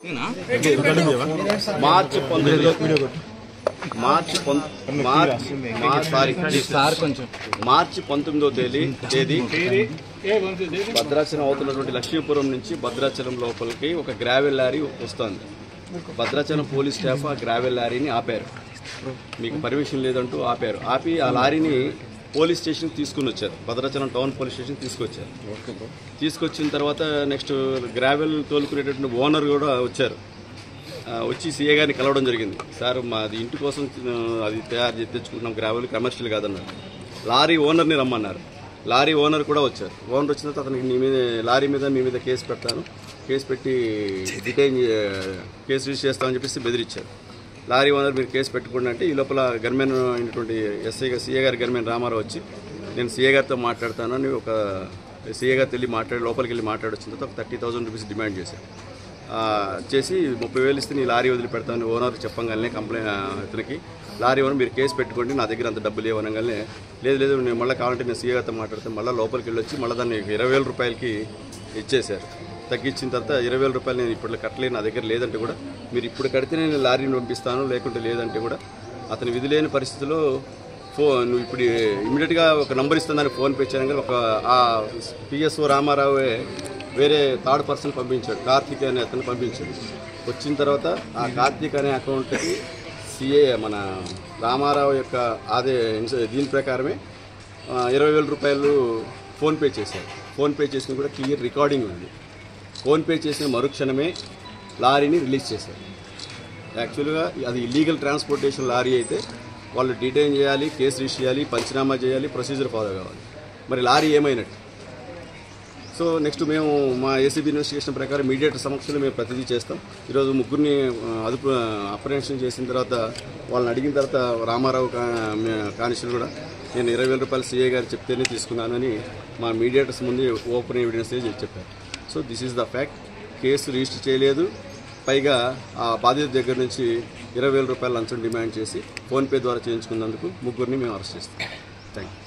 మార్చి 19వ తేదీ భద్రాచలం అవుతున్నటువంటి లక్ష్మీపురం నుంచి భద్రాచలం లోపలికి ఒక గ్రావెల్ లారీ వస్తుంది. భద్రాచలం పోలీస్ స్టాఫ్ ఆ గ్రావెల్ లారీని ఆపారు. మీకు పర్మిషన్ లేదంటూ ఆపారు. ఆపి ఆ లారీని పోలీస్ స్టేషన్కి తీసుకుని వచ్చారు. భద్రాచలం టౌన్ పోలీస్ స్టేషన్ తీసుకొచ్చారు. తీసుకొచ్చిన తర్వాత నెక్స్ట్ గ్రావెల్ తోలుకునేటటువంటి ఓనర్ కూడా వచ్చారు. వచ్చి సీఏ గారిని కలవడం జరిగింది. సార్ మాది ఇంటి కోసం అది తయారు చేసి తెచ్చుకుంటున్నాం, గ్రావెల్ కమర్షియల్ కాదన్నారు. లారీ ఓనర్ని రమ్మన్నారు. లారీ ఓనర్ కూడా వచ్చారు. ఓనర్ వచ్చిన తర్వాత అతనికి లారీ మీద మీ మీద కేసు పెడతాను, కేసు పెట్టి కేసు రిజిస్టర్ చేస్తామని చెప్పేసి బెదిరించారు. లారీ ఓనర్ మీరు కేసు పెట్టుకోండి అంటే ఈ లోపల గన్మెన్ అయినటువంటి సీఏ గారి గన్మెన్ రామారావు వచ్చి నేను సీఏ గారితో మాట్లాడతాను అని ఒక సీఏ గారితో వెళ్ళి లోపలికి వెళ్ళి మాట్లాడొచ్చిన తర్వాత ఒక 30,000 రూపీస్ డిమాండ్ చేశారు. చేసి 30,000 ఇస్తే నీ లారీ వదిలిపెడతాను ఓనర్ చెప్పగానే కంప్లైంట్ ఇతనికి లారీ ఓనర్ మీరు కేసు పెట్టుకోండి, నా దగ్గర అంత డబ్బులు లేవనగానే లేదు నేను మళ్ళీ కావాలంటే నేను సీఏ గారితో మాట్లాడతాను. మళ్ళీ లోపలికి వెళ్ళి వచ్చి మళ్ళీ దాన్ని 20,000 రూపాయలకి ఇచ్చేశారు. తగ్గించిన తర్వాత 20,000 రూపాయలు నేను ఇప్పుడు కట్టలేను, నా దగ్గర లేదంటే కూడా మీరు ఇప్పుడు కడితే నేను లారీని పంపిస్తాను, లేకుంటే లేదంటే కూడా అతని విధి లేని పరిస్థితిలో నువ్వు ఇప్పుడు ఇమీడియట్గా ఒక నంబర్ ఇస్తుందని ఫోన్పే చేయడం కానీ ఒక ఆ పిఎస్ఓ రామారావే వేరే థర్డ్ పర్సన్ పంపించాడు, కార్తీక్ అనే అతను పంపించాడు. వచ్చిన తర్వాత ఆ కార్తీక్ అనే అకౌంట్కి సీఏ మన రామారావు యొక్క దీని ప్రకారమే 20,000 రూపాయలు ఫోన్పే చేశారు. ఫోన్పే చేసిన కూడా క్లియర్ రికార్డింగ్ ఉంది. ఫోన్పే చేసిన మరుక్షణమే లారీని రిలీజ్ చేశారు. యాక్చువల్గా అది ఇల్లీగల్ ట్రాన్స్పోర్టేషన్ లారీ అయితే వాళ్ళు డిటైన్ చేయాలి, కేసు రిజిస్టర్ చేయాలి, పంచనామా చేయాలి, ప్రొసీజర్ ఫాలో కావాలి. మరి లారీ ఏమైనట్టు? సో నెక్స్ట్ మేము మా ఏసీబీ ఇన్వెస్టిగేషన్ ప్రకారం మీడియేటర్ సమక్షంలో మేము ప్రతిదీ చేస్తాం. ఈరోజు ముగ్గురిని అప్రహెన్షన్ చేసిన తర్వాత వాళ్ళని అడిగిన తర్వాత రామారావు కానిస్టేబుల్ కూడా నేను 20,000 రూపాయలు సీఏ గారు చెప్తేనే తీసుకున్నానని మా మీడియేటర్స్ ముందు ఓపెన్ ఎవిడెన్స్ చెప్పారు. So this is the fact. Case register చేయలేదు, పైగా ఆ బాధిత దగ్గర నుంచి 20,000 రూపాయలు లంచం డిమాండ్ చేసి ఫోన్పే ద్వారా చేయించుకున్నందుకు ముగ్గురిని మేము అరెస్ట్ చేస్తాం. Thank you.